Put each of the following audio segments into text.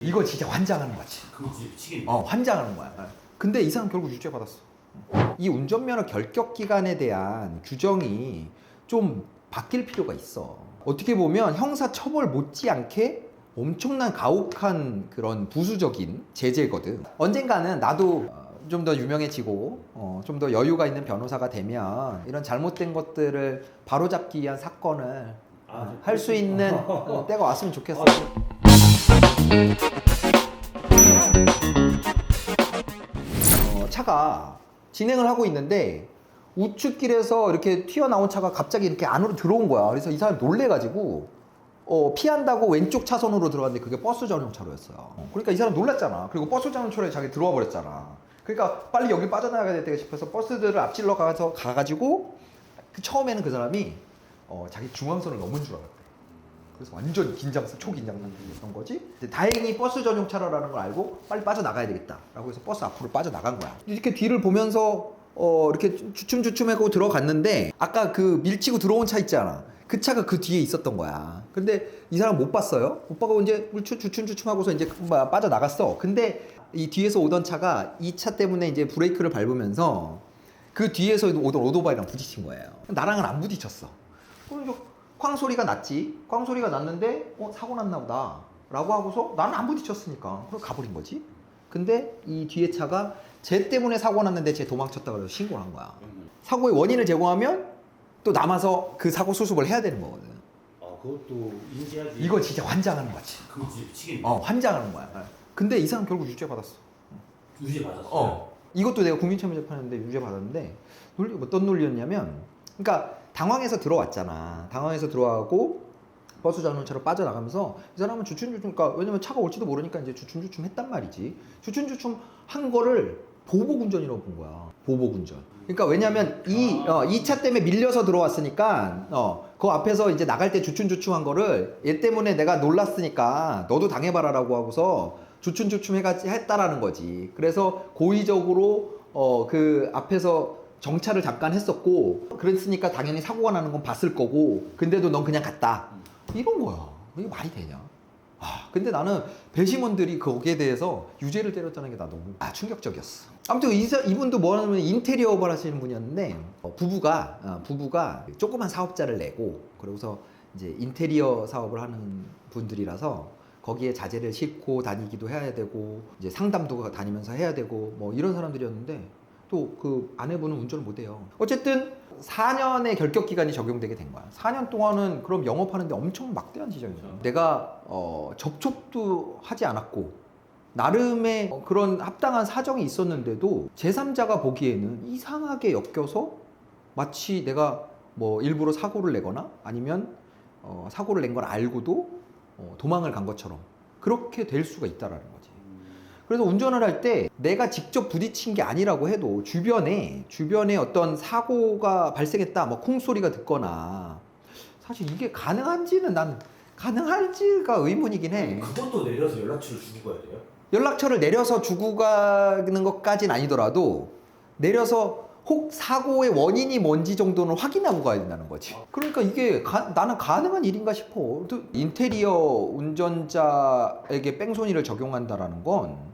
이거 진짜 환장하는 거지. 그거 진짜 미치겠네. 환장하는 거야. 근데 이 사람 결국 유죄 받았어. 이 운전면허 결격 기간에 대한 규정이 좀 바뀔 필요가 있어. 어떻게 보면 형사 처벌 못지않게 엄청난 가혹한 그런 부수적인 제재거든. 언젠가는 나도 좀 더 유명해지고 좀 더 여유가 있는 변호사가 되면 이런 잘못된 것들을 바로잡기 위한 사건을 할 수 있는 때가 왔으면 좋겠어. 차가 진행을 하고 있는데 우측길에서 이렇게 튀어나온 차가 갑자기 이렇게 안으로 들어온 거야. 그래서 이 사람이 놀래가지고 피한다고 왼쪽 차선으로 들어갔는데 그게 버스 전용 차로였어요. 그러니까 이 사람 놀랐잖아. 그리고 버스 전용 차로에 자기 들어와 버렸잖아. 그러니까 빨리 여기 빠져나가야 되겠다 싶어서 버스들을 앞질러 가가지고 처음에는 그 사람이 자기 중앙선을 넘은 줄 알았대. 그래서 완전 초긴장 상태였던 거지. 다행히 버스 전용 차로라는 걸 알고 빨리 빠져나가야 되겠다라고 해서 버스 앞으로 빠져나간 거야. 이렇게 뒤를 보면서 이렇게 주춤주춤하고 들어갔는데 아까 그 밀치고 들어온 차 있잖아. 그 차가 그 뒤에 있었던 거야. 근데 이 사람 못 봤어요. 못 보고 이제 주춤주춤하고서 이제 빠져나갔어. 근데 이 뒤에서 오던 차가 이 차 때문에 이제 브레이크를 밟으면서 그 뒤에서 오던 오토바이랑 부딪힌 거예요. 나랑은 안 부딪혔어. 쾅 소리가 났지. 쾅 소리가 났는데 사고 났나 보다 라고 하고서 나는 안 부딪혔으니까 그래서 가버린 거지. 근데 이 뒤에 차가 쟤 때문에 사고 났는데 쟤 도망쳤다 그래서 신고를 한 거야. 사고의 원인을 제공하면 또 남아서 그 사고 수습을 해야 되는 거거든. 그것도 인지하지. 이거 진짜 환장하는 거지. 그거 진짜 미치겠네. 환장하는 거야. 근데 이 사람 결국 유죄 받았어. 유죄 받았어. 이것도 내가 국민참여 재판했는데 유죄 받았는데 어떤 논리였냐면, 그러니까 당황해서 들어왔잖아. 당황해서 들어가고 버스 전용차로 빠져나가면서 이 사람은 주춤주춤, 그러니까 왜냐면 차가 올지도 모르니까 이제 주춤주춤 했단 말이지. 주춤주춤 한 거를 보복운전이라고 본 거야. 보복운전. 그러니까 왜냐면 이 차 때문에 밀려서 들어왔으니까 그 앞에서 이제 나갈 때 주춤주춤 한 거를 얘 때문에 내가 놀랐으니까 너도 당해봐라라고 하고서 주춤주춤 했다라는 거지. 그래서 고의적으로 그 앞에서 정차를 잠깐 했었고 그랬으니까 당연히 사고가 나는 건 봤을 거고 근데도 넌 그냥 갔다. 이런 거야. 이게 말이 되냐? 근데 나는 배심원들이 거기에 대해서 유죄를 때렸다는 게 나 너무 충격적이었어. 아무튼 이분도 뭐냐면 인테리어업을 하시는 분이었는데 부부가 조그만 사업자를 내고 그러고서 이제 인테리어 사업을 하는 분들이라서 거기에 자재를 싣고 다니기도 해야 되고 이제 상담도 다니면서 해야 되고 뭐 이런 사람들이었는데 또 그 아내분은 운전을 못 해요. 어쨌든 4년의 결격 기간이 적용되게 된 거야. 4년 동안은 그럼 영업하는데 엄청 막대한 지장이잖아. 내가 접촉도 하지 않았고 나름의 그런 합당한 사정이 있었는데도 제3자가 보기에는 이상하게 엮여서 마치 내가 뭐 일부러 사고를 내거나 아니면 사고를 낸 걸 알고도 도망을 간 것처럼 그렇게 될 수가 있다라는 거지. 그래서 운전을 할 때 내가 직접 부딪힌 게 아니라고 해도 주변에 어떤 사고가 발생했다, 뭐 콩소리가 듣거나 사실 이게 가능한지는 난 가능할지가 의문이긴 해. 그것도 내려서 연락처를 주고 가야 돼요? 연락처를 내려서 주고 가는 것까지는 아니더라도 내려서 혹 사고의 원인이 뭔지 정도는 확인하고 가야 된다는 거지. 그러니까 이게 나는 가능한 일인가 싶어. 인테리어 운전자에게 뺑소니를 적용한다라는 건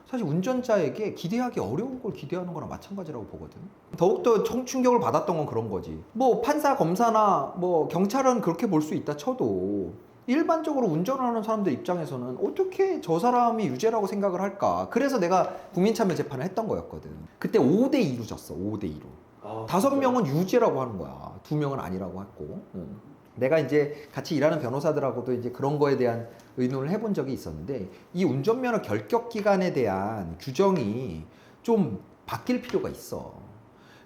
사실 운전자에게 기대하기 어려운 걸 기대하는 거랑 마찬가지라고 보거든. 더욱더 충격을 받았던 건 그런 거지. 뭐 판사, 검사나 뭐 경찰은 그렇게 볼 수 있다 쳐도 일반적으로 운전하는 사람들 입장에서는 어떻게 저 사람이 유죄라고 생각을 할까. 그래서 내가 국민참여 재판을 했던 거였거든. 그때 5대2로 졌어. 5대2로. 5명은 유죄라고 하는 거야. 2명은 아니라고 했고. 내가 이제 같이 일하는 변호사들하고도 이제 그런 거에 대한 의논을 해본 적이 있었는데 이 운전면허 결격 기간에 대한 규정이 좀 바뀔 필요가 있어.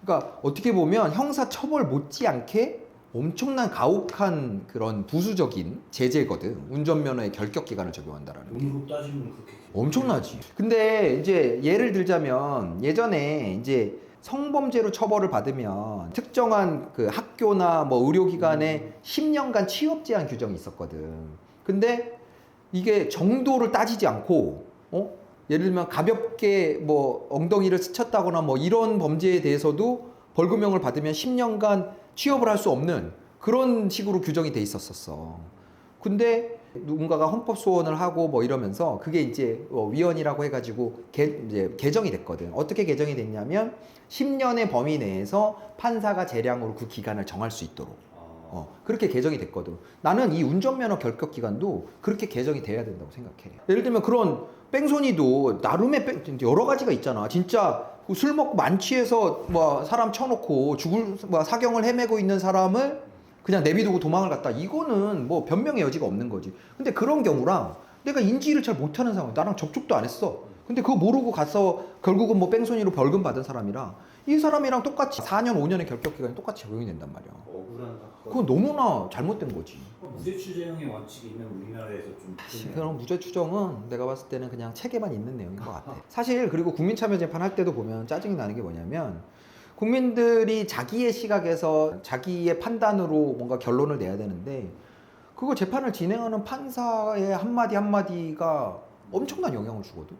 그러니까 어떻게 보면 형사 처벌 못지않게 엄청난 가혹한 그런 부수적인 제재거든. 운전면허의 결격 기간을 적용한다라는 게. 돈으로 따지면 그렇게 엄청나지. 근데 이제 예를 들자면 예전에 이제 성범죄로 처벌을 받으면 특정한 그 학교나 뭐 의료기관에 10년간 취업 제한 규정이 있었거든. 근데 이게 정도를 따지지 않고 예를 들면 가볍게 뭐 엉덩이를 스쳤다거나 뭐 이런 범죄에 대해서도 벌금형을 받으면 10년간 취업을 할 수 없는 그런 식으로 규정이 돼 있었었어. 근데 누군가가 헌법 소원을 하고 뭐 이러면서 그게 이제 위헌이라고 해가지고 이제 개정이 됐거든. 어떻게 개정이 됐냐면 10년의 범위 내에서 판사가 재량으로 그 기간을 정할 수 있도록 그렇게 개정이 됐거든. 나는 이 운전면허 결격 기간도 그렇게 개정이 돼야 된다고 생각해. 예를 들면 그런 뺑소니도 나름의 여러 가지가 있잖아. 진짜 술 먹고 만취해서 뭐 사람 쳐놓고 죽을 뭐 사경을 헤매고 있는 사람을 그냥 내비두고 도망을 갔다. 이거는 뭐 변명의 여지가 없는 거지. 근데 그런 경우랑 내가 인지를 잘 못하는 상황, 나랑 접촉도 안 했어. 근데 그거 모르고 가서 결국은 뭐 뺑소니로 벌금 받은 사람이랑 이 사람이랑 똑같이 4년, 5년의 결격 기간이 똑같이 적용이 된단 말이야. 억울한 사건. 그건 너무나 잘못된 거지. 무죄 추정의 원칙이 있는 우리나라에서 좀 그런 무죄 추정은 내가 봤을 때는 그냥 책에만 있는 내용인 것 같아. 사실 그리고 국민참여재판 할 때도 보면 짜증이 나는 게 뭐냐면 국민들이 자기의 시각에서 자기의 판단으로 뭔가 결론을 내야 되는데 그거 재판을 진행하는 판사의 한마디 한마디가 엄청난 영향을 주거든.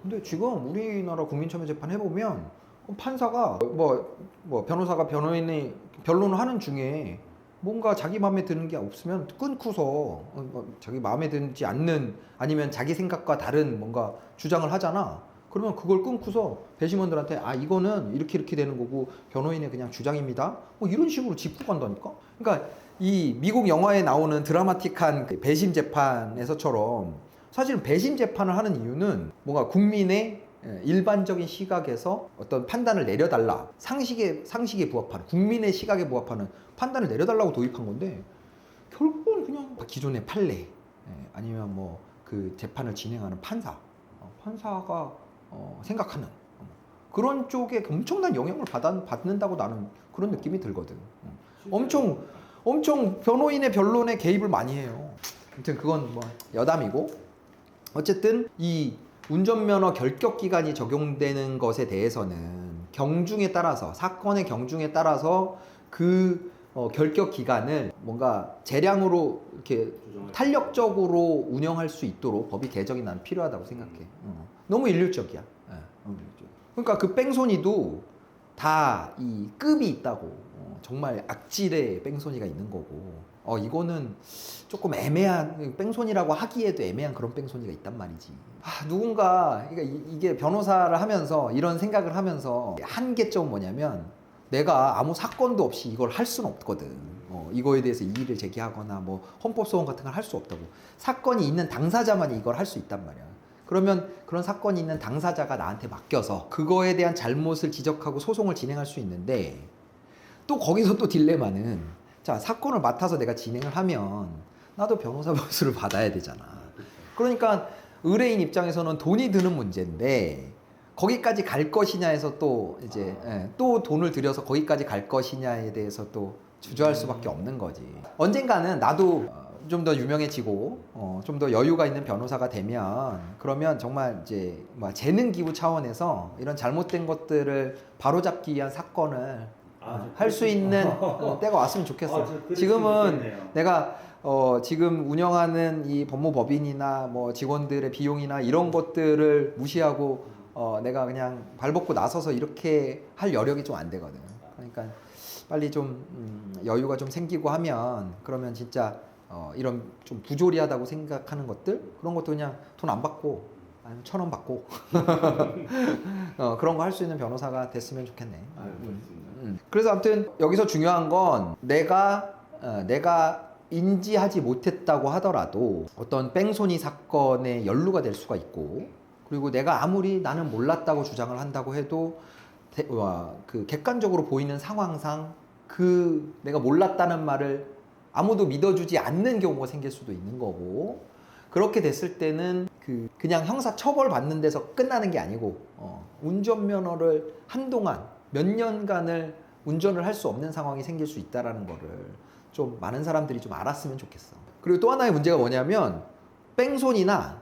근데 지금 우리나라 국민참여재판 해보면 판사가 뭐 변호사가 변호인이 변론을 하는 중에 뭔가 자기 마음에 드는 게 없으면 끊고서 자기 마음에 들지 않는 아니면 자기 생각과 다른 뭔가 주장을 하잖아. 그러면 그걸 끊고서 배심원들한테 이거는 이렇게 되는 거고 변호인의 그냥 주장입니다. 뭐 이런 식으로 짚고 간다니까. 그러니까 이 미국 영화에 나오는 드라마틱한 그 배심 재판에서처럼 사실은 배심 재판을 하는 이유는 뭔가 국민의 일반적인 시각에서 어떤 판단을 내려달라. 상식에 부합하는 국민의 시각에 부합하는 판단을 내려달라고 도입한 건데 결국은 그냥 기존의 판례 아니면 뭐 그 재판을 진행하는 판사가 생각하는 그런 쪽에 엄청난 영향을 받는다고 나는 그런 느낌이 들거든. 엄청 변호인의 변론에 개입을 많이 해요. 아무튼 그건 뭐 여담이고 어쨌든 이 운전면허 결격 기간이 적용되는 것에 대해서는 경중에 따라서 사건의 경중에 따라서 그 결격 기간을 뭔가 재량으로 이렇게 탄력적으로 운영할 수 있도록 법이 개정이 난 필요하다고 생각해. 너무 일률적이야. 너무 일률적. 그러니까 그 뺑소니도 다 이 급이 있다고. 정말 악질의 뺑소니가 있는 거고. 이거는 조금 애매한 뺑소니라고 하기에도 애매한 그런 뺑소니가 있단 말이지. 누군가 그러니까 이게 변호사를 하면서 이런 생각을 하면서 한계점은 뭐냐면 내가 아무 사건도 없이 이걸 할 수는 없거든. 이거에 대해서 이의를 제기하거나 뭐 헌법소원 같은 걸 할 수 없다고. 사건이 있는 당사자만이 이걸 할 수 있단 말이야. 그러면 그런 사건이 있는 당사자가 나한테 맡겨서 그거에 대한 잘못을 지적하고 소송을 진행할 수 있는데 또 거기서 또 딜레마는 자, 사건을 맡아서 내가 진행을 하면 나도 변호사 보수를 받아야 되잖아. 그러니까 의뢰인 입장에서는 돈이 드는 문제인데 거기까지 갈 것이냐에서 또 이제 또 돈을 들여서 거기까지 갈 것이냐에 대해서 또 주저할 수밖에 없는 거지. 언젠가는 나도 좀 더 유명해지고 좀 더 여유가 있는 변호사가 되면 그러면 정말 이제 뭐 재능 기부 차원에서 이런 잘못된 것들을 바로잡기 위한 사건을 할 수 있는 때가 왔으면 좋겠어. 지금은 내가 지금 운영하는 이 법무법인이나 뭐 직원들의 비용이나 이런 것들을 무시하고 내가 그냥 발벗고 나서서 이렇게 할 여력이 좀 안 되거든. 그러니까 빨리 좀 여유가 좀 생기고 하면 그러면 진짜 이런 좀 부조리하다고 생각하는 것들 그런 것도 그냥 돈 안 받고 아니면 1,000원 받고 그런 거 할 수 있는 변호사가 됐으면 좋겠네. 그래서 아무튼 여기서 중요한 건 내가 인지하지 못했다고 하더라도 어떤 뺑소니 사건에 연루가 될 수가 있고 그리고 내가 아무리 나는 몰랐다고 주장을 한다고 해도 그 객관적으로 보이는 상황상 그 내가 몰랐다는 말을 아무도 믿어주지 않는 경우가 생길 수도 있는 거고 그렇게 됐을 때는 그냥 형사 처벌 받는 데서 끝나는 게 아니고 운전면허를 한동안 몇 년간을 운전을 할 수 없는 상황이 생길 수 있다라는 거를 좀 많은 사람들이 좀 알았으면 좋겠어. 그리고 또 하나의 문제가 뭐냐면 뺑소니나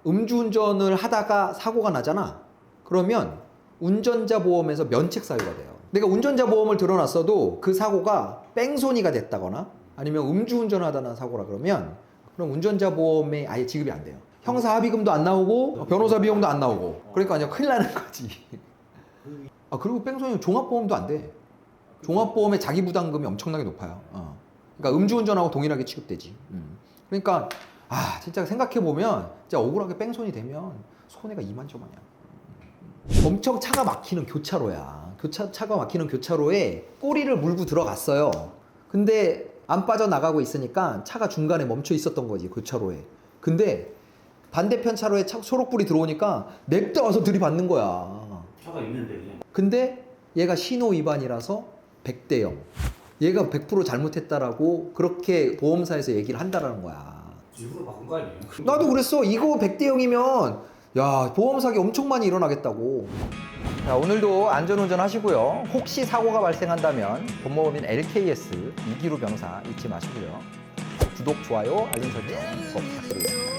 음주운전을 하다가 사고가 나잖아. 그러면 운전자 보험에서 면책 사유가 돼요. 내가 운전자 보험을 들어놨어도 그 사고가 뺑소니가 됐다거나 아니면 음주운전을 하다 난 사고라 그러면 그럼 운전자 보험에 아예 지급이 안 돼요. 형사 합의금도 안 나오고 변호사 비용도 안 나오고 그러니까 그냥 큰일 나는 거지. 그리고 뺑소니 종합보험도 안 돼. 종합보험의 자기 부담금이 엄청나게 높아요. 그러니까 음주운전하고 동일하게 취급되지. 그러니까 진짜 생각해보면 진짜 억울하게 뺑소니 되면 손해가 이만저만이야. 엄청 차가 막히는 교차로야. 차가 막히는 교차로에 꼬리를 물고 들어갔어요. 근데 안 빠져나가고 있으니까 차가 중간에 멈춰 있었던 거지, 교차로에. 근데 반대편 차로에 초록불이 들어오니까 냅다 와서 들이받는 거야. 차가 있는데 그냥. 근데 얘가 신호 위반이라서 100대 0. 얘가 100% 잘못했다라고 그렇게 보험사에서 얘기를 한다라는 거야. 일부러 바꾼 거 아니에요? 나도 그랬어. 이거 100대 0이면 야, 보험 사기 엄청 많이 일어나겠다고. 자, 오늘도 안전운전 하시고요. 혹시 사고가 발생한다면 본모법인 LKS 이기루 변호사 잊지 마시고요. 구독, 좋아요, 알림 설정 꼭 부탁드리겠습니다.